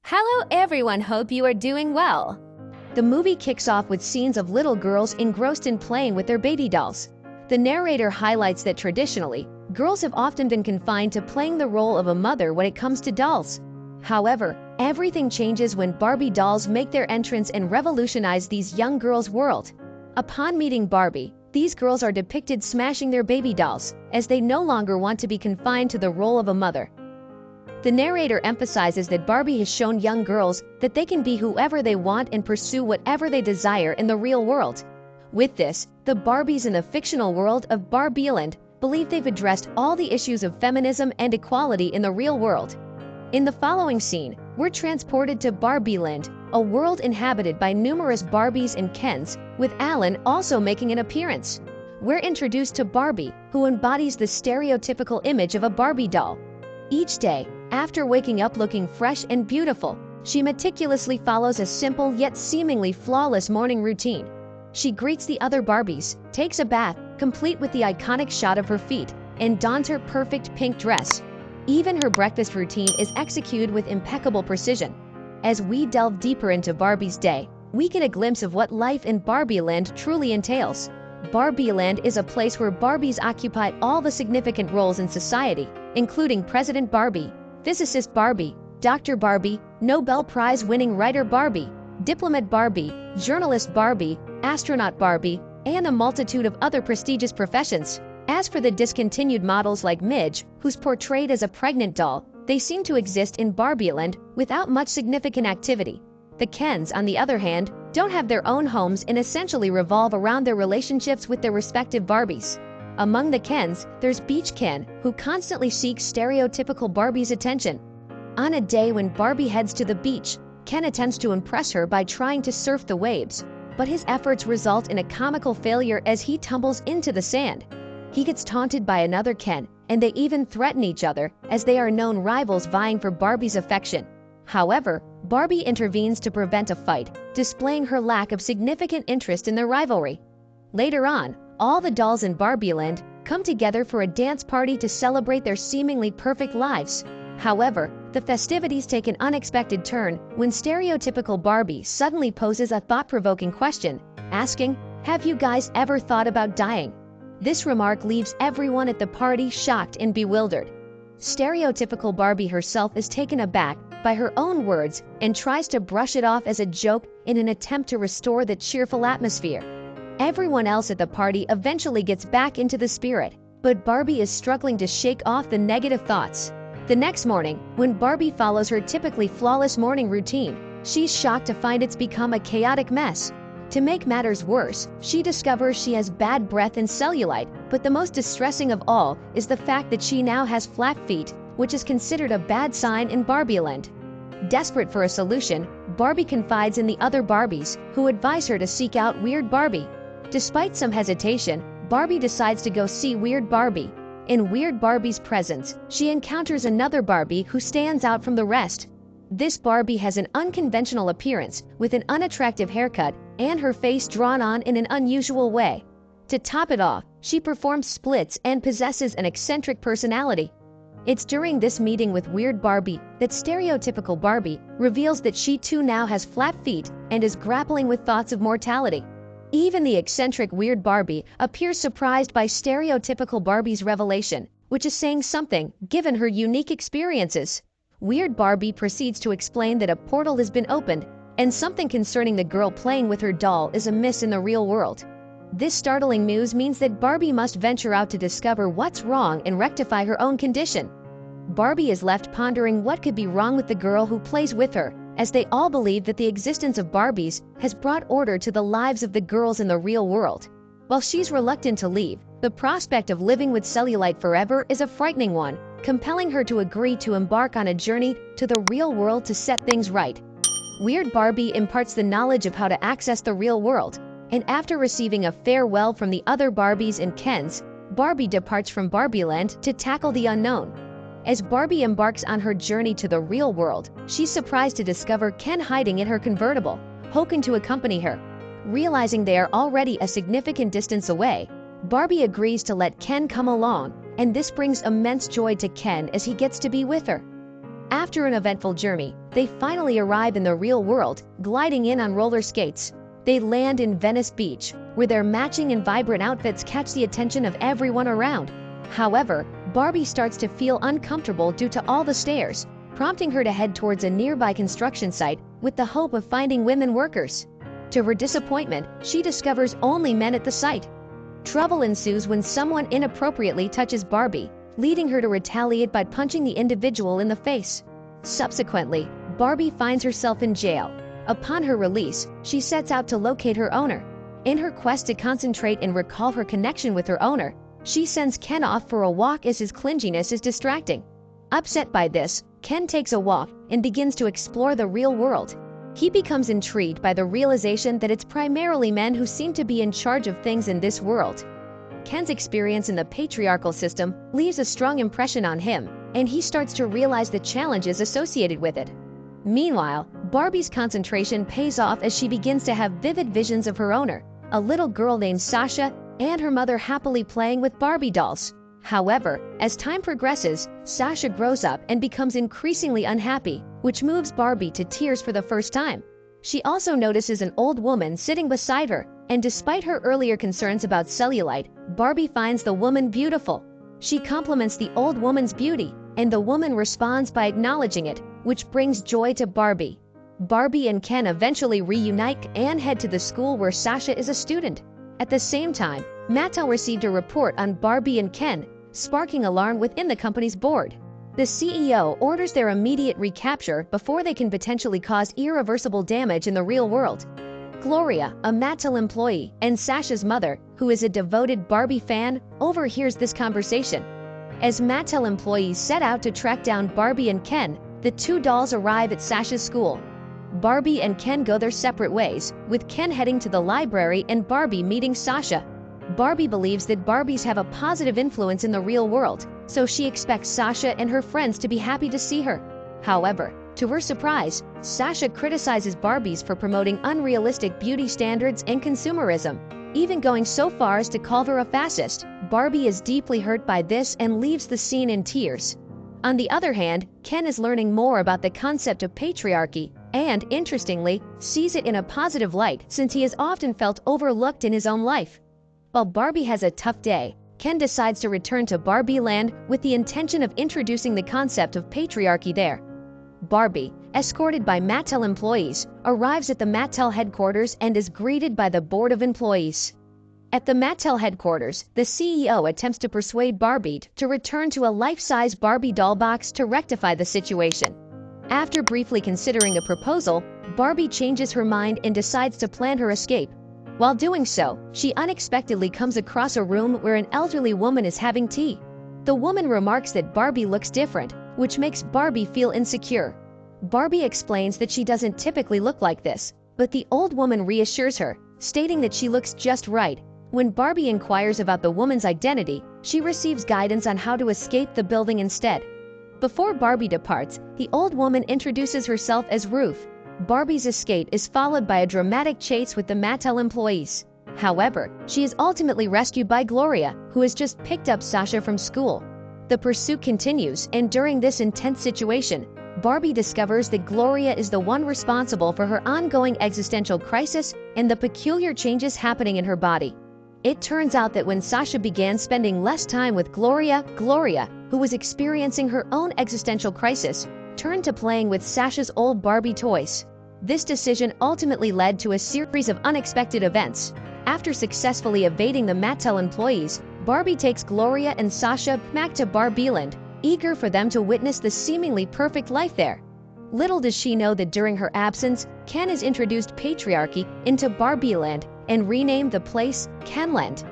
Hello everyone, hope you are doing well. The movie kicks off with scenes of little girls engrossed in playing with their baby dolls. The narrator highlights that traditionally, girls have often been confined to playing the role of a mother when it comes to dolls. However, everything changes when Barbie dolls make their entrance and revolutionize these young girls' world. Upon meeting Barbie, these girls are depicted smashing their baby dolls, as they no longer want to be confined to the role of a mother. The narrator emphasizes that Barbie has shown young girls that they can be whoever they want and pursue whatever they desire in the real world. With this, the Barbies in the fictional world of Barbieland believe they've addressed all the issues of feminism and equality in the real world. In the following scene, we're transported to Barbieland, a world inhabited by numerous Barbies and Kens, with Alan also making an appearance. We're introduced to Barbie, who embodies the stereotypical image of a Barbie doll. Each day, after waking up looking fresh and beautiful, she meticulously follows a simple yet seemingly flawless morning routine. She greets the other Barbies, takes a bath, complete with the iconic shot of her feet, and dons her perfect pink dress. Even her breakfast routine is executed with impeccable precision. As we delve deeper into Barbie's day, we get a glimpse of what life in Barbieland truly entails. Barbieland is a place where Barbies occupy all the significant roles in society, including President Barbie, Physicist Barbie, Dr. Barbie, Nobel Prize-winning writer Barbie, diplomat Barbie, journalist Barbie, astronaut Barbie, and a multitude of other prestigious professions. As for the discontinued models like Midge, who's portrayed as a pregnant doll, they seem to exist in Barbieland without much significant activity. The Kens, on the other hand, don't have their own homes and essentially revolve around their relationships with their respective Barbies. Among the Kens, there's Beach Ken, who constantly seeks stereotypical Barbie's attention. On a day when Barbie heads to the beach, Ken attempts to impress her by trying to surf the waves, but his efforts result in a comical failure as he tumbles into the sand. He gets taunted by another Ken, and they even threaten each other, as they are known rivals vying for Barbie's affection. However, Barbie intervenes to prevent a fight, displaying her lack of significant interest in their rivalry. Later on, all the dolls in Barbieland come together for a dance party to celebrate their seemingly perfect lives. However, the festivities take an unexpected turn when stereotypical Barbie suddenly poses a thought-provoking question, asking, "Have you guys ever thought about dying?" This remark leaves everyone at the party shocked and bewildered. Stereotypical Barbie herself is taken aback by her own words and tries to brush it off as a joke in an attempt to restore the cheerful atmosphere. Everyone else at the party eventually gets back into the spirit, but Barbie is struggling to shake off the negative thoughts. The next morning, when Barbie follows her typically flawless morning routine, she's shocked to find it's become a chaotic mess. To make matters worse, she discovers she has bad breath and cellulite, but the most distressing of all is the fact that she now has flat feet, which is considered a bad sign in Barbieland. Desperate for a solution, Barbie confides in the other Barbies, who advise her to seek out Weird Barbie. Despite some hesitation, Barbie decides to go see Weird Barbie. In Weird Barbie's presence, she encounters another Barbie who stands out from the rest. This Barbie has an unconventional appearance, with an unattractive haircut and her face drawn on in an unusual way. To top it off, she performs splits and possesses an eccentric personality. It's during this meeting with Weird Barbie that stereotypical Barbie reveals that she too now has flat feet and is grappling with thoughts of mortality. Even the eccentric Weird Barbie appears surprised by stereotypical Barbie's revelation, which is saying something given her unique experiences. Weird Barbie proceeds to explain that a portal has been opened and something concerning the girl playing with her doll is amiss in the real world. This startling news means that Barbie must venture out to discover what's wrong and rectify her own condition. Barbie is left pondering what could be wrong with the girl who plays with her, as they all believe that the existence of Barbies has brought order to the lives of the girls in the real world. While she's reluctant to leave, the prospect of living with cellulite forever is a frightening one, compelling her to agree to embark on a journey to the real world to set things right. Weird Barbie imparts the knowledge of how to access the real world, and after receiving a farewell from the other Barbies and Kens, Barbie departs from Barbieland to tackle the unknown. As Barbie embarks on her journey to the real world, she's surprised to discover Ken hiding in her convertible, hoping to accompany her. Realizing they are already a significant distance away, Barbie agrees to let Ken come along, and this brings immense joy to Ken as he gets to be with her. After an eventful journey, they finally arrive in the real world, gliding in on roller skates. They land in Venice Beach, where their matching and vibrant outfits catch the attention of everyone around. However, Barbie starts to feel uncomfortable due to all the stairs, prompting her to head towards a nearby construction site with the hope of finding women workers. To her disappointment, she discovers only men at the site. Trouble ensues when someone inappropriately touches Barbie, leading her to retaliate by punching the individual in the face. Subsequently, Barbie finds herself in jail. Upon her release, she sets out to locate her owner. In her quest to concentrate and recall her connection with her owner, she sends Ken off for a walk as his clinginess is distracting. Upset by this, Ken takes a walk and begins to explore the real world. He becomes intrigued by the realization that it's primarily men who seem to be in charge of things in this world. Ken's experience in the patriarchal system leaves a strong impression on him, and he starts to realize the challenges associated with it. Meanwhile, Barbie's concentration pays off as she begins to have vivid visions of her owner, a little girl named Sasha, and her mother happily playing with Barbie dolls. However, as time progresses, Sasha grows up and becomes increasingly unhappy, which moves Barbie to tears for the first time. She also notices an old woman sitting beside her, and despite her earlier concerns about cellulite, Barbie finds the woman beautiful. She compliments the old woman's beauty, and the woman responds by acknowledging it, which brings joy to Barbie. Barbie and Ken eventually reunite and head to the school where Sasha is a student. At the same time, Mattel received a report on Barbie and Ken, sparking alarm within the company's board. The CEO orders their immediate recapture before they can potentially cause irreversible damage in the real world. Gloria, a Mattel employee, and Sasha's mother, who is a devoted Barbie fan, overhears this conversation. As Mattel employees set out to track down Barbie and Ken, the two dolls arrive at Sasha's school. Barbie and Ken go their separate ways, with Ken heading to the library and Barbie meeting Sasha. Barbie believes that Barbies have a positive influence in the real world, so she expects Sasha and her friends to be happy to see her. However, to her surprise, Sasha criticizes Barbies for promoting unrealistic beauty standards and consumerism, even going so far as to call her a fascist. Barbie is deeply hurt by this and leaves the scene in tears. On the other hand, Ken is learning more about the concept of patriarchy and, interestingly, sees it in a positive light since he has often felt overlooked in his own life. While Barbie has a tough day, Ken decides to return to Barbie Land with the intention of introducing the concept of patriarchy there. Barbie, escorted by Mattel employees, arrives at the Mattel headquarters and is greeted by the board of employees. At the Mattel headquarters, the CEO attempts to persuade Barbie to return to a life-size Barbie doll box to rectify the situation. After briefly considering the proposal, Barbie changes her mind and decides to plan her escape. While doing so, she unexpectedly comes across a room where an elderly woman is having tea. The woman remarks that Barbie looks different, which makes Barbie feel insecure. Barbie explains that she doesn't typically look like this, but the old woman reassures her, stating that she looks just right. When Barbie inquires about the woman's identity, she receives guidance on how to escape the building instead. Before Barbie departs, the old woman introduces herself as Ruth. Barbie's escape is followed by a dramatic chase with the Mattel employees. However, she is ultimately rescued by Gloria, who has just picked up Sasha from school. The pursuit continues, and during this intense situation, Barbie discovers that Gloria is the one responsible for her ongoing existential crisis and the peculiar changes happening in her body. It turns out that when Sasha began spending less time with Gloria, who was experiencing her own existential crisis, turned to playing with Sasha's old Barbie toys. This decision ultimately led to a series of unexpected events. After successfully evading the Mattel employees, Barbie takes Gloria and Sasha back to Barbieland, eager for them to witness the seemingly perfect life there. Little does she know that during her absence, Ken has introduced patriarchy into Barbieland and renamed the place Kenland.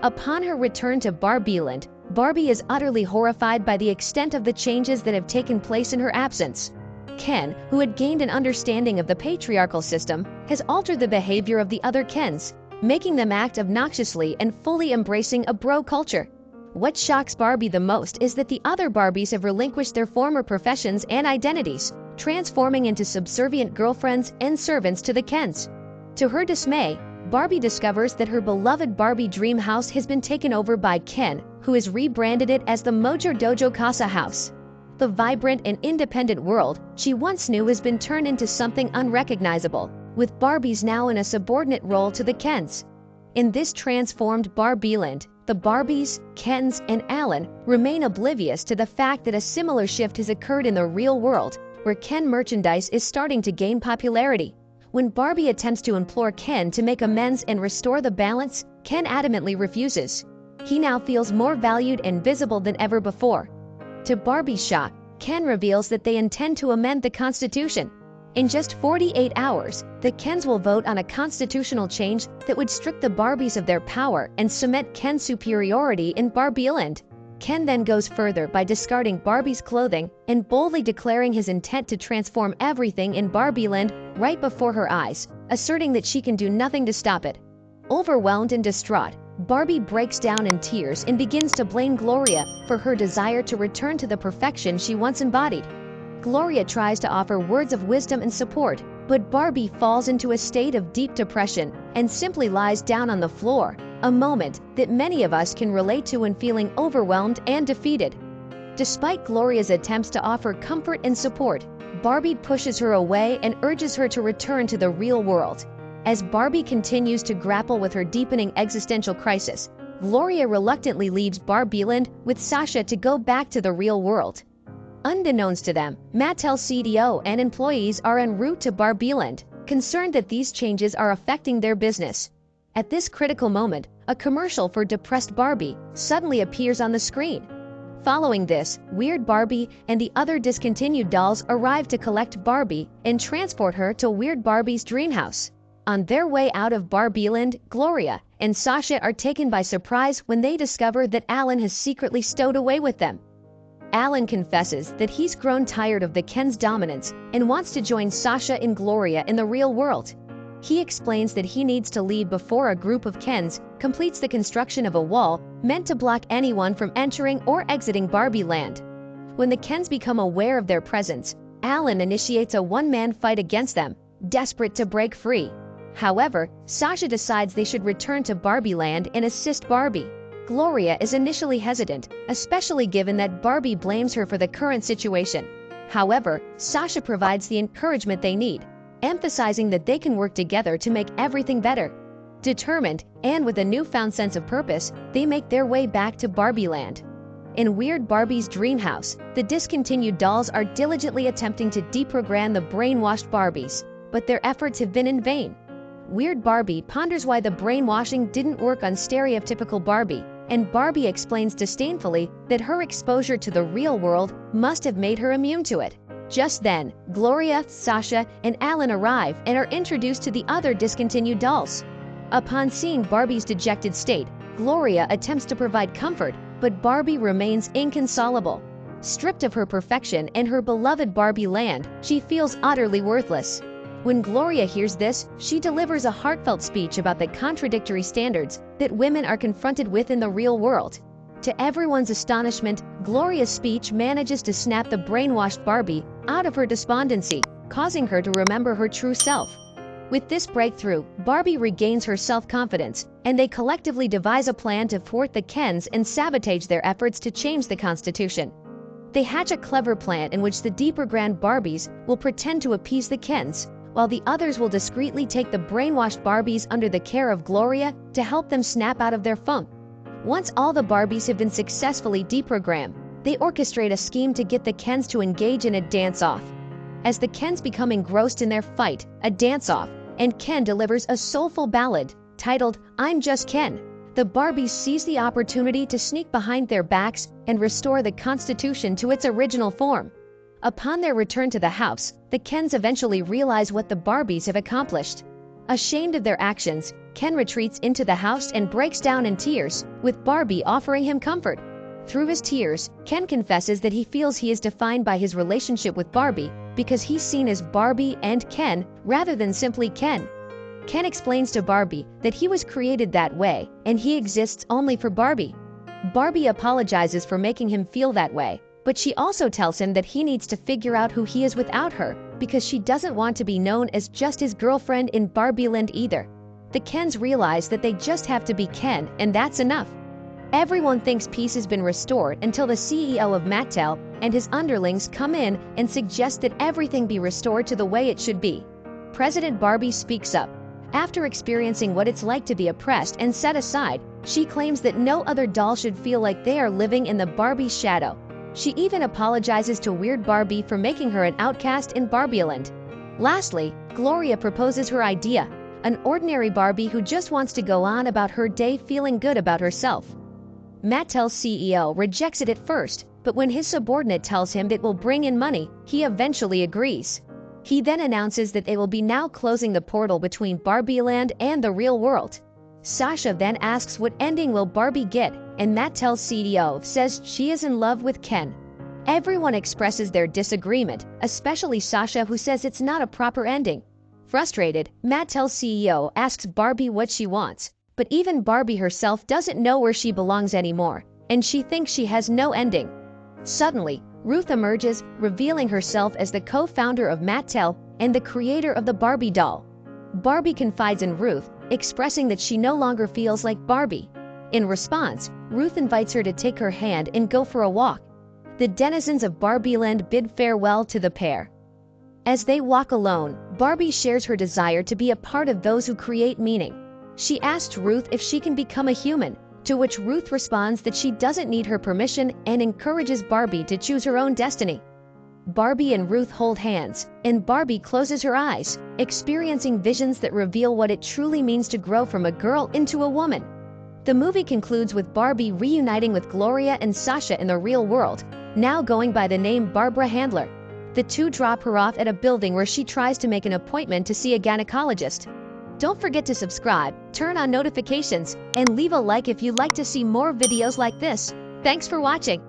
Upon her return to Barbieland, Barbie is utterly horrified by the extent of the changes that have taken place in her absence. Ken, who had gained an understanding of the patriarchal system, has altered the behavior of the other Kens, making them act obnoxiously and fully embracing a bro culture. What shocks Barbie the most is that the other Barbies have relinquished their former professions and identities, transforming into subservient girlfriends and servants to the Kens. To her dismay, Barbie discovers that her beloved Barbie dream house has been taken over by Ken, who has rebranded it as the Mojo Dojo Casa House. the vibrant and independent world she once knew has been turned into something unrecognizable, with Barbies now in a subordinate role to the Kens. In this transformed Barbieland, the Barbies, Kens, and Alan remain oblivious to the fact that a similar shift has occurred in the real world, where Ken merchandise is starting to gain popularity. When Barbie attempts to implore Ken to make amends and restore the balance, Ken adamantly refuses. He now feels more valued and visible than ever before. To Barbie's shock, Ken reveals that they intend to amend the Constitution. In just 48 hours, the Kens will vote on a constitutional change that would strip the Barbies of their power and cement Ken's superiority in Barbieland. Ken then goes further by discarding Barbie's clothing and boldly declaring his intent to transform everything in Barbieland right before her eyes, asserting that she can do nothing to stop it. Overwhelmed and distraught, Barbie breaks down in tears and begins to blame Gloria for her desire to return to the perfection she once embodied. Gloria tries to offer words of wisdom and support, but Barbie falls into a state of deep depression and simply lies down on the floor, a moment that many of us can relate to when feeling overwhelmed and defeated. Despite Gloria's attempts to offer comfort and support, Barbie pushes her away and urges her to return to the real world. As Barbie continues to grapple with her deepening existential crisis, Gloria reluctantly leaves Barbieland with Sasha to go back to the real world. Unbeknownst to them, Mattel's CDO and employees are en route to Barbieland, concerned that these changes are affecting their business. At this critical moment, a commercial for depressed Barbie suddenly appears on the screen. Following this, Weird Barbie and the other discontinued dolls arrive to collect Barbie and transport her to Weird Barbie's dream house. On their way out of Barbieland, Gloria and Sasha are taken by surprise when they discover that Alan has secretly stowed away with them. Alan confesses that he's grown tired of the Ken's dominance and wants to join Sasha and Gloria in the real world. He explains that he needs to leave before a group of Kens completes the construction of a wall meant to block anyone from entering or exiting Barbieland. When the Kens become aware of their presence, Alan initiates a one-man fight against them, desperate to break free. However, Sasha decides they should return to Barbieland and assist Barbie. Gloria is initially hesitant, especially given that Barbie blames her for the current situation. However, Sasha provides the encouragement they need, emphasizing that they can work together to make everything better. Determined, and with a newfound sense of purpose, they make their way back to Barbieland. In Weird Barbie's dream house, the discontinued dolls are diligently attempting to deprogram the brainwashed Barbies, but their efforts have been in vain. Weird Barbie ponders why the brainwashing didn't work on stereotypical Barbie, and Barbie explains disdainfully that her exposure to the real world must have made her immune to it. Just then, Gloria, Sasha, and Alan arrive and are introduced to the other discontinued dolls. Upon seeing Barbie's dejected state, Gloria attempts to provide comfort, but Barbie remains inconsolable. Stripped of her perfection and her beloved Barbie land, she feels utterly worthless. When Gloria hears this, she delivers a heartfelt speech about the contradictory standards that women are confronted with in the real world. To everyone's astonishment, Gloria's speech manages to snap the brainwashed Barbie out of her despondency, causing her to remember her true self. With this breakthrough, Barbie regains her self-confidence, and they collectively devise a plan to thwart the Kens and sabotage their efforts to change the Constitution. They hatch a clever plan in which the deprogrammed Barbies will pretend to appease the Kens, while the others will discreetly take the brainwashed Barbies under the care of Gloria to help them snap out of their funk. Once all the Barbies have been successfully deprogrammed, they orchestrate a scheme to get the Kens to engage in a dance-off. As the Kens become engrossed in their fight, a dance-off, and Ken delivers a soulful ballad titled "I'm Just Ken," the Barbies seize the opportunity to sneak behind their backs and restore the Constitution to its original form. Upon their return to the house, the Kens eventually realize what the Barbies have accomplished. Ashamed of their actions, Ken retreats into the house and breaks down in tears, with Barbie offering him comfort. Through his tears, Ken confesses that he feels he is defined by his relationship with Barbie because he's seen as Barbie and Ken rather than simply Ken. Ken explains to Barbie that he was created that way and he exists only for Barbie. Barbie apologizes for making him feel that way, but she also tells him that he needs to figure out who he is without her because she doesn't want to be known as just his girlfriend in Barbieland either. The Kens realize that they just have to be Ken, and that's enough. Everyone thinks peace has been restored until the CEO of Mattel and his underlings come in and suggest that everything be restored to the way it should be. President Barbie speaks up. After experiencing what it's like to be oppressed and set aside, she claims that no other doll should feel like they are living in the Barbie shadow. She even apologizes to Weird Barbie for making her an outcast in Barbieland. Lastly, Gloria proposes her idea, an ordinary Barbie who just wants to go on about her day feeling good about herself. Mattel's CEO rejects it at first, but when his subordinate tells him it will bring in money, he eventually agrees. He then announces that they will be now closing the portal between Barbieland and the real world. Sasha then asks what ending will Barbie get, and Mattel's CEO says she is in love with Ken. Everyone expresses their disagreement, especially Sasha, who says it's not a proper ending. Frustrated, Mattel's CEO asks Barbie what she wants, but even Barbie herself doesn't know where she belongs anymore, and she thinks she has no ending. Suddenly, Ruth emerges, revealing herself as the co-founder of Mattel and the creator of the Barbie doll. Barbie confides in Ruth, expressing that she no longer feels like Barbie. In response, Ruth invites her to take her hand and go for a walk. The denizens of Barbieland bid farewell to the pair. As they walk alone, Barbie shares her desire to be a part of those who create meaning. She asks Ruth if she can become a human, to which Ruth responds that she doesn't need her permission and encourages Barbie to choose her own destiny. Barbie and Ruth hold hands, and Barbie closes her eyes, experiencing visions that reveal what it truly means to grow from a girl into a woman. The movie concludes with Barbie reuniting with Gloria and Sasha in the real world, now going by the name Barbara Handler. The two drop her off at a building where she tries to make an appointment to see a gynecologist. Don't forget to subscribe, turn on notifications, and leave a like if you'd like to see more videos like this. Thanks for watching.